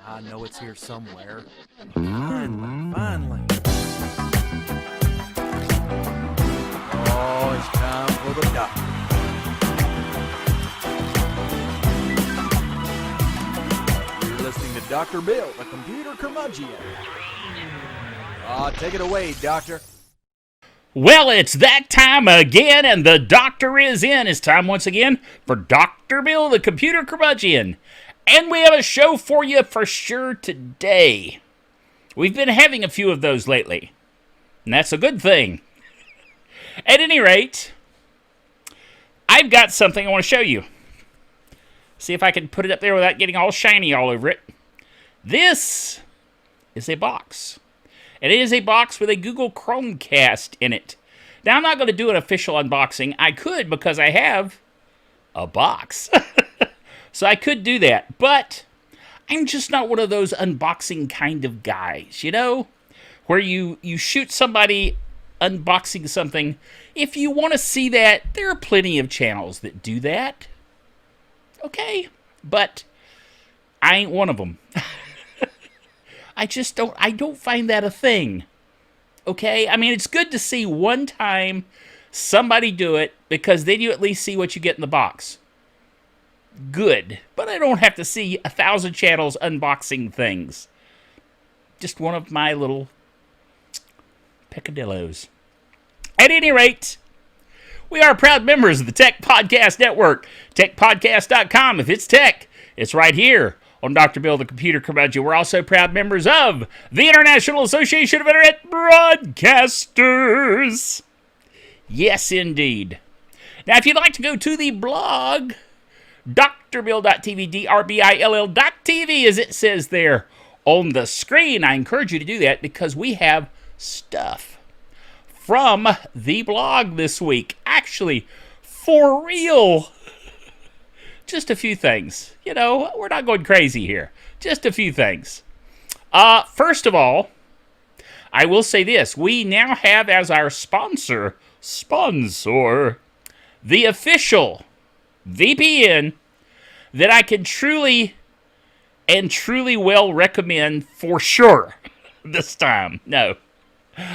I know it's here somewhere. Finally. Oh, it's time for the doctor. You're listening to Dr. Bill, the computer curmudgeon. Take it away, Doctor. Well, it's that time again, and the doctor is in. It's time once again for Dr. Bill, the computer curmudgeon. And we have a show for you for sure today. We've been having a few of those lately, and that's a good thing. At any rate, I've got something I want to show you. See if I can put it up there without getting all shiny all over it. This is a box. And it is a box with a Google Chromecast in it. Now, I'm not going to do an official unboxing. I could because I have a box. So I could do that. But I'm just not one of those unboxing kind of guys, you know? Where you shoot somebody unboxing something. If you want to see that, there are plenty of channels that do that. Okay? But I ain't one of them. I don't find that a thing. Okay? I mean, it's good to see one time somebody do it, because then you at least see what you get in the box. Good. But I don't have to see 1,000 channels unboxing things. Just one of my little peccadillos. At any rate, we are proud members of the Tech Podcast Network. TechPodcast.com. If it's tech, it's right here on Dr. Bill, the computer curmudgeon. We're also proud members of the International Association of Internet Broadcasters. Yes, indeed. Now, if you'd like to go to the blog, drbill.tv, drbill.tv, as it says there on the screen, I encourage you to do that because we have stuff from the blog this week. Actually, for real. Just a few things. You know, we're not going crazy here. Just a few things. First of all, I will say this. We now have as our sponsor, the official VPN that I can truly well recommend for sure this time. No.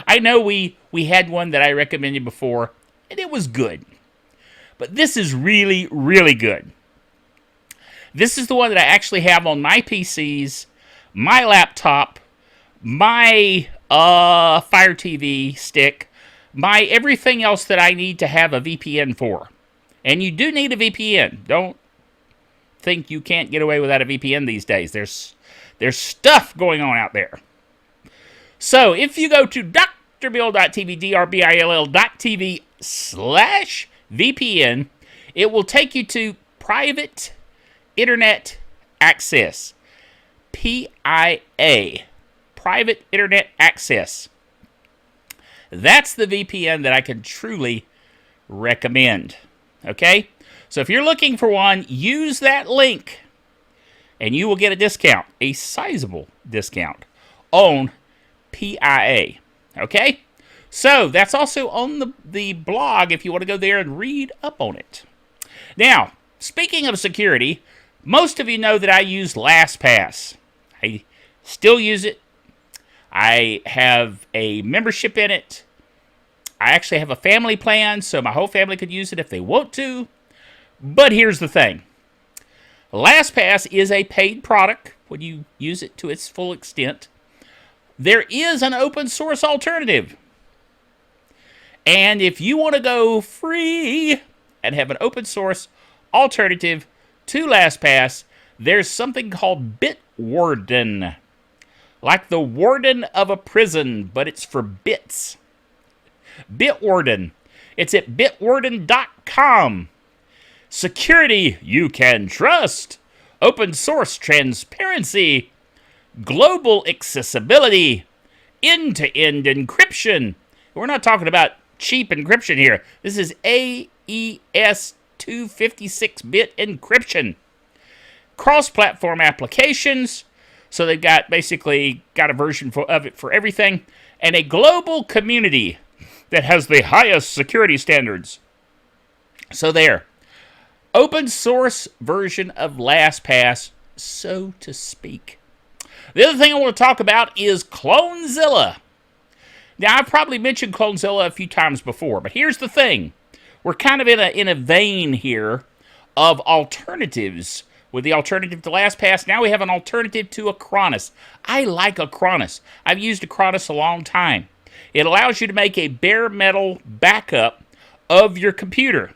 I know we had one that I recommended before, and it was good. But this is really, really good. This is the one that I actually have on my PCs, my laptop, my Fire TV stick, my everything else that I need to have a VPN for. And you do need a VPN. Don't think you can't get away without a VPN these days. There's stuff going on out there. So if you go to drbill.tv, drbill.tv/VPN, it will take you to Private Internet Access. PIA. Private Internet Access. That's the VPN that I can truly recommend. Okay? So if you're looking for one, use that link and you will get a discount, a sizable discount on PIA. Okay? So that's also on the blog if you want to go there and read up on it. Now, speaking of security, most of you know that I use Lastpass. I still use it. I have a membership in it. I actually have a family plan, so my whole family could use it if they want to. But here's the thing. LastPass is a paid product when you use it to its full extent. There is an open source alternative. And if you want to go free and have an open source alternative to LastPass, there's something called Bitwarden. Like the warden of a prison, but it's for bits. Bitwarden. It's at bitwarden.com. Security you can trust. Open source transparency. Global accessibility. End-to-end encryption. We're not talking about cheap encryption here. This is AES 256-bit encryption. Cross-platform applications. So they've got basically got a version of it for everything. And a global community that has the highest security standards. So there. open source version of LastPass, so to speak. The other thing I want to talk about is Clonezilla. Now, I've probably mentioned Clonezilla a few times before, but here's the thing. We're kind of in a vein here of alternatives. With the alternative to LastPass, now we have an alternative to Acronis. I like Acronis. I've used Acronis a long time. It allows you to make a bare metal backup of your computer.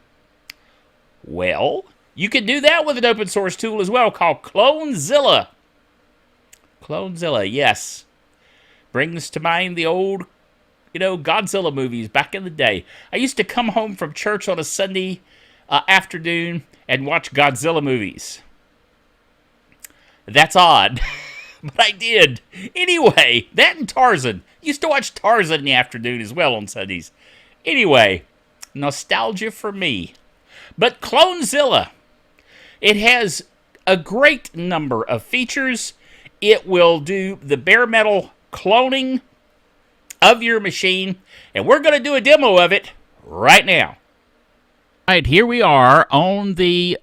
Well, you can do that with an open source tool as well called Clonezilla. Clonezilla, yes. Brings to mind the old, Godzilla movies back in the day. I used to come home from church on a Sunday afternoon and watch Godzilla movies. That's odd, but I did. Anyway, that and Tarzan. Used to watch Tarzan in the afternoon as well on Sundays. Anyway, nostalgia for me. But Clonezilla, it has a great number of features. It will do the bare metal cloning of your machine, and we're going to do a demo of it right now. All right, here we are on the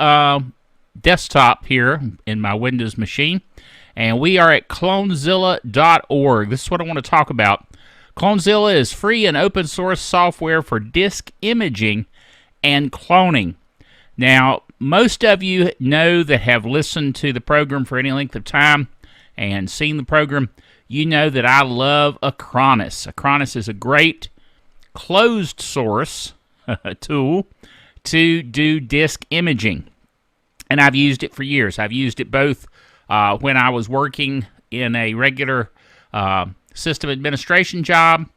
desktop here in my Windows machine, and we are at clonezilla.org. This is what I want to talk about. Clonezilla is free and open source software for disk imaging and cloning. Now, most of you know that have listened to the program for any length of time and seen the program, you know that I love Acronis. Acronis is a great closed source tool to do disk imaging. And I've used it for years. I've used it both when I was working in a regular system administration job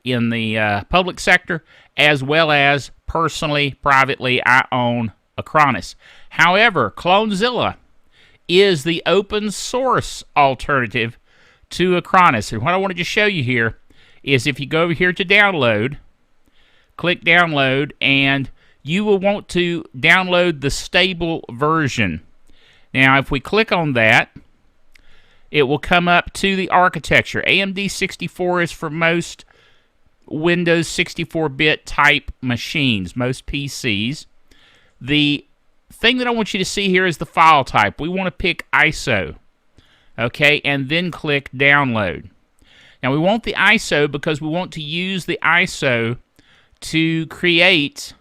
in the public sector, as well as personally, privately, I own Acronis. However, Clonezilla is the open source alternative to Acronis. And what I wanted to show you here is if you go over here to download, click download, and you will want to download the stable version. Now, if we click on that, it will come up to the architecture. AMD 64 is for most Windows 64-bit type machines, most PCs. The thing that I want you to see here is the file type. We want to pick ISO, okay, and then click download. Now, we want the ISO because we want to use the ISO to create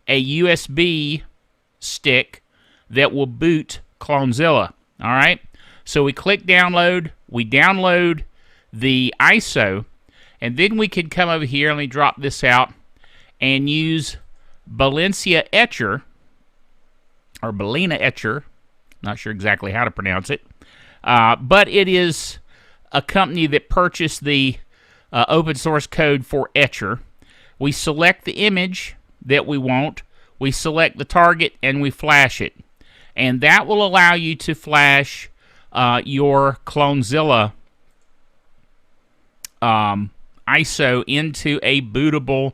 a USB stick that will boot Clonezilla, all right? So we click download, we download the ISO, and then we can come over here, let me drop this out, and use Balencia Etcher, or Balena Etcher, not sure exactly how to pronounce it, but it is a company that purchased the open source code for Etcher. We select the image that we want, we select the target, and we flash it. And that will allow you to flash your Clonezilla ISO into a bootable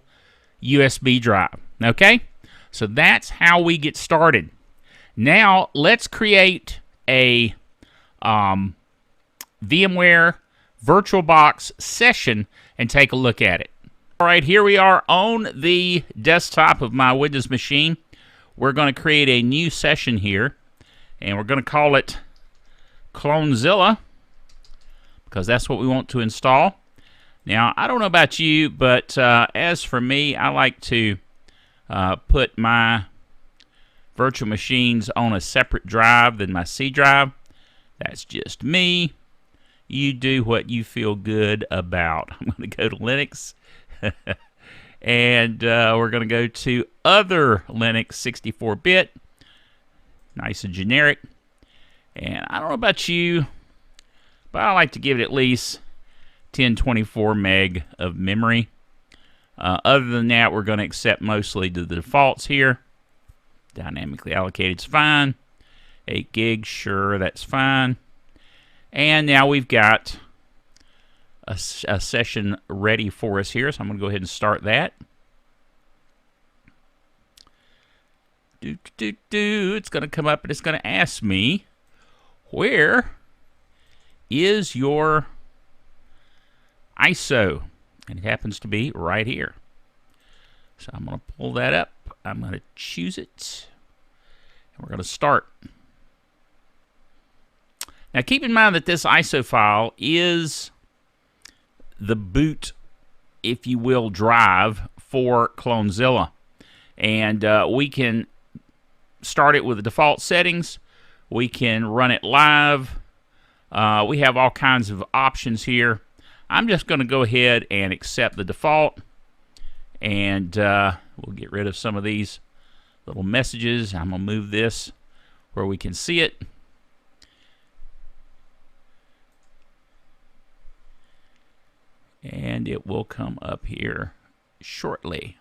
USB drive. Okay? So that's how we get started. Now, let's create a VMware VirtualBox session and take a look at it. All right, here we are on the desktop of my Windows machine. We're going to create a new session here, and we're going to call it Clonezilla because that's what we want to install. Now, I don't know about you, but as for me, I like to put my virtual machines on a separate drive than my C drive. That's just me. You do what you feel good about. I'm going to go to Linux. And we're going to go to other Linux 64-bit. Nice and generic. And I don't know about you, but I like to give it at least 1024 meg of memory. Other than that, we're going to accept mostly the defaults here. Dynamically allocated's fine. 8 gigs, sure, that's fine. And now we've got a session ready for us here, so I'm going to go ahead and start that. It's going to come up and it's going to ask me, where is your ISO? And it happens to be right here. So I'm going to pull that up. I'm going to choose it. We're going to start. Now keep in mind that this ISO file is the boot, if you will, drive for Clonezilla. And we can start it with the default settings. We can run it live. We have all kinds of options here. I'm just going to go ahead and accept the default. And we'll get rid of some of these little messages. I'm going to move this where we can see it. And it will come up here shortly.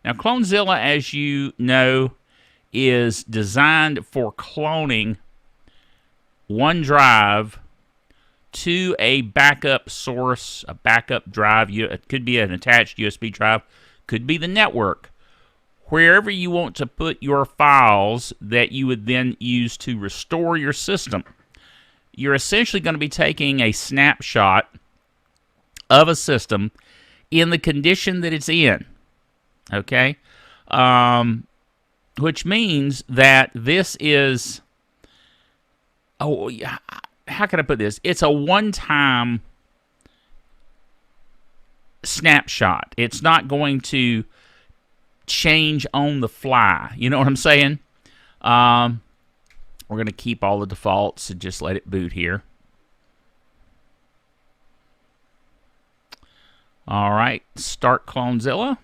Now, Clonezilla, as you know, is designed for cloning one drive to a backup source, a backup drive. It could be an attached USB drive, could be the network. Wherever you want to put your files that you would then use to restore your system, you're essentially going to be taking a snapshot of a system in the condition that it's in, okay? Which means that this is, how can I put this? It's a one-time snapshot. It's not going to change on the fly. You know what I'm saying? We're going to keep all the defaults and just let it boot here. All right, start Clonezilla.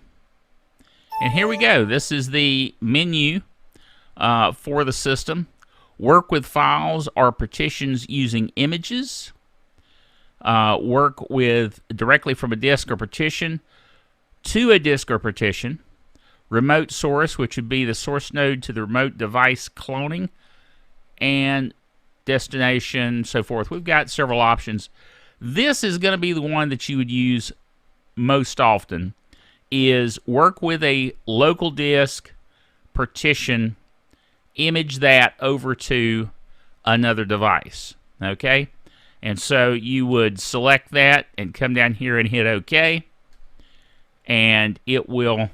And here we go. This is the menu for the system. Work with files or partitions using images. Work with directly from a disk or partition to a disk or partition. Remote source, which would be the source node to the remote device cloning. And destination, so forth. We've got several options. This is going to be the one that you would use most often, is work with a local disk, partition, image that over to another device, okay? And so you would select that and come down here and hit OK, and it will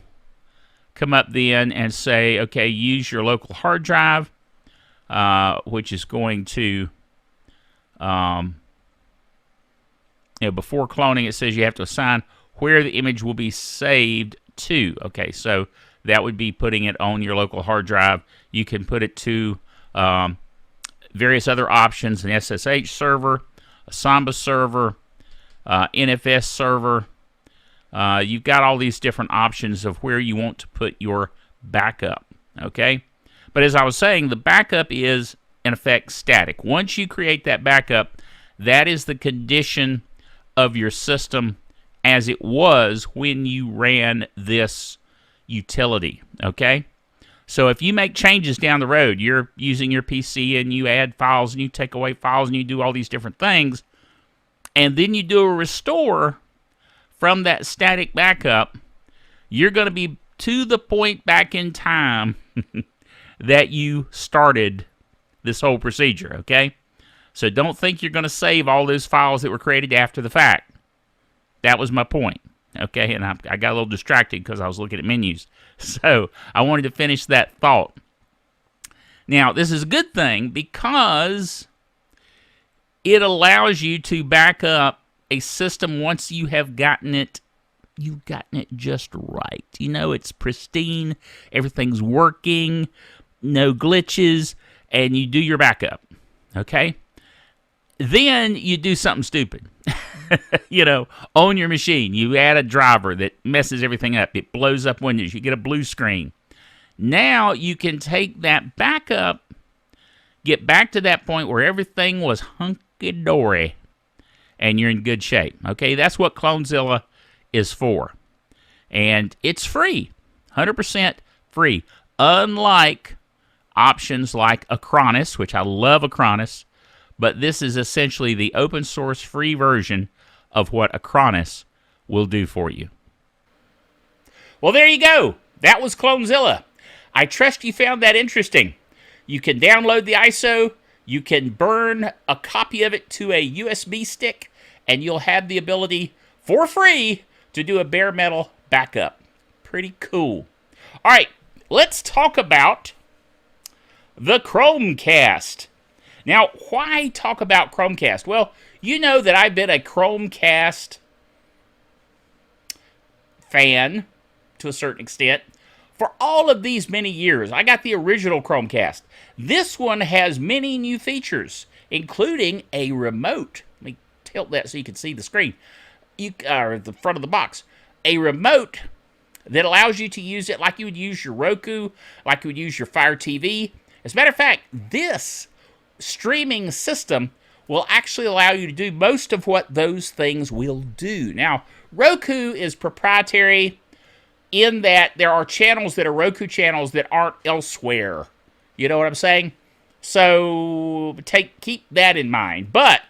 come up then and say, okay, use your local hard drive, which is going to, before cloning, it says you have to assign where the image will be saved to. Okay, so that would be putting it on your local hard drive. You can put it to various other options, an SSH server, a Samba server, NFS server. You've got all these different options of where you want to put your backup, okay? But as I was saying, the backup is, in effect, static. Once you create that backup, that is the condition of your system as it was when you ran this utility, okay? So if you make changes down the road, you're using your PC and you add files and you take away files and you do all these different things, and then you do a restore from that static backup, you're going to be to the point back in time that you started this whole procedure, okay? So don't think you're going to save all those files that were created after the fact. That was my point, okay? And I got a little distracted because I was looking at menus. So I wanted to finish that thought. Now, this is a good thing because it allows you to back up a system once you have gotten it, you've gotten it just right. You know, it's pristine, everything's working, no glitches, and you do your backup, okay? Then you do something stupid. You know, on your machine, you add a driver that messes everything up. It blows up windows. You get a blue screen. Now you can take that backup, get back to that point where everything was hunky-dory, and you're in good shape. Okay, that's what Clonezilla is for. And it's free, 100% free. Unlike options like Acronis, which I love Acronis, but this is essentially the open source free version of what Acronis will do for you. Well, there you go. That was Clonezilla. I trust you found that interesting. You can download the ISO, you can burn a copy of it to a USB stick, and you'll have the ability, for free, to do a bare metal backup. Pretty cool. All right, let's talk about the Chromecast. Now, why talk about Chromecast? Well, you know that I've been a Chromecast fan to a certain extent for all of these many years. I got the original Chromecast. This one has many new features, including a remote. Let me tilt that so you can see the screen, or the front of the box. A remote that allows you to use it like you would use your Roku, like you would use your Fire TV. As a matter of fact, this streaming system will actually allow you to do most of what those things will do. Now, Roku is proprietary in that there are channels that are Roku channels that aren't elsewhere. You know what I'm saying? So keep that in mind. But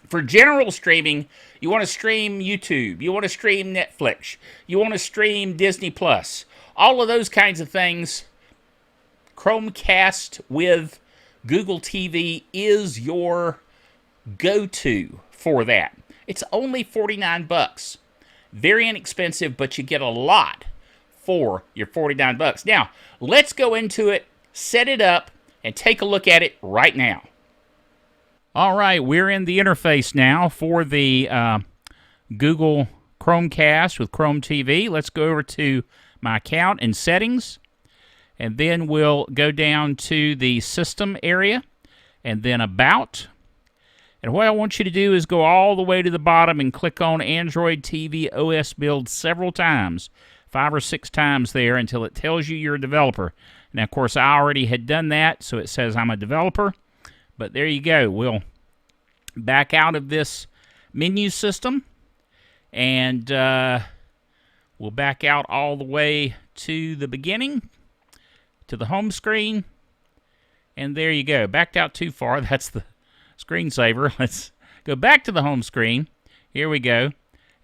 for general streaming, you want to stream YouTube, you want to stream Netflix, you want to stream Disney Plus, all of those kinds of things, Chromecast with Google TV is your go-to for that. It's only $49. Very inexpensive, but you get a lot for your $49. Now, let's go into it, set it up, and take a look at it right now. All right, we're in the interface now for the Google Chromecast with Chrome TV. Let's go over to my account and settings, and then we'll go down to the system area, and then about. And what I want you to do is go all the way to the bottom and click on Android TV OS build several times, 5 or 6 times there, until it tells you you're a developer. Now, of course, I already had done that, so it says I'm a developer. But there you go. We'll back out of this menu system, and we'll back out all the way to the beginning, to the home screen, and there you go. Backed out too far. That's the screensaver. Let's go back to the home screen. Here we go.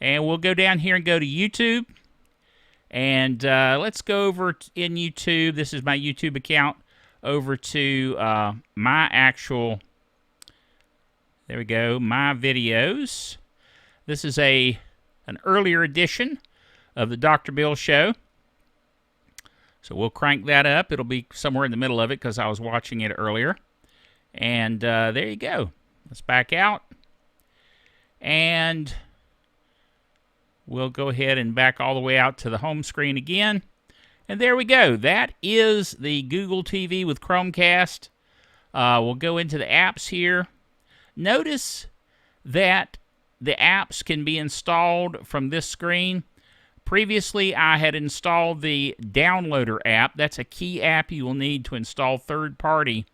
And we'll go down here and go to YouTube. And let's go over in YouTube. This is my YouTube account. Over to my actual, there we go, my videos. This is an earlier edition of the Dr. Bill Show. So we'll crank that up. It'll be somewhere in the middle of it because I was watching it earlier. And there you go. Let's back out. And we'll go ahead and back all the way out to the home screen again. And there we go. That is the Google TV with Chromecast. We'll go into the apps here. Notice that the apps can be installed from this screen. Previously, I had installed the Downloader app. That's a key app you will need to install third-party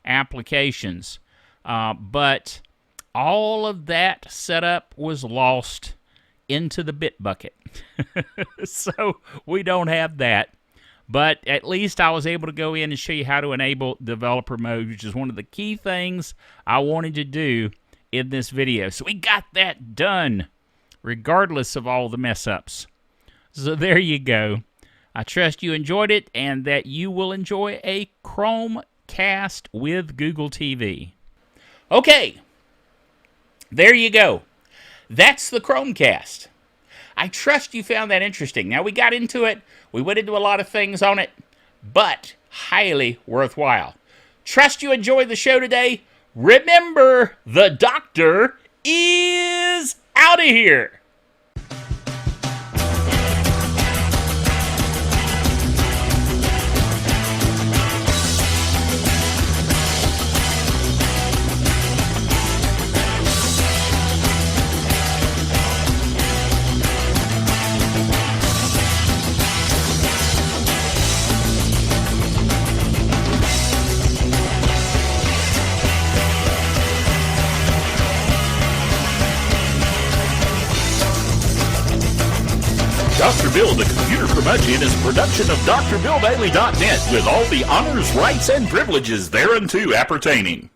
applications. But all of that setup was lost into the bit bucket. So we don't have that. But at least I was able to go in and show you how to enable developer mode, which is one of the key things I wanted to do in this video. So we got that done, regardless of all the mess-ups. So there you go. I trust you enjoyed it and that you will enjoy a Chromecast with Google TV. Okay, there you go. That's the Chromecast. I trust you found that interesting. Now, we got into it. We went into a lot of things on it, but highly worthwhile. Trust you enjoyed the show today. Remember, the doctor is out of here. Dr. Bill, the Computer Curmudgeon, is a production of DrBillDaily.net with all the honors, rights, and privileges thereunto appertaining.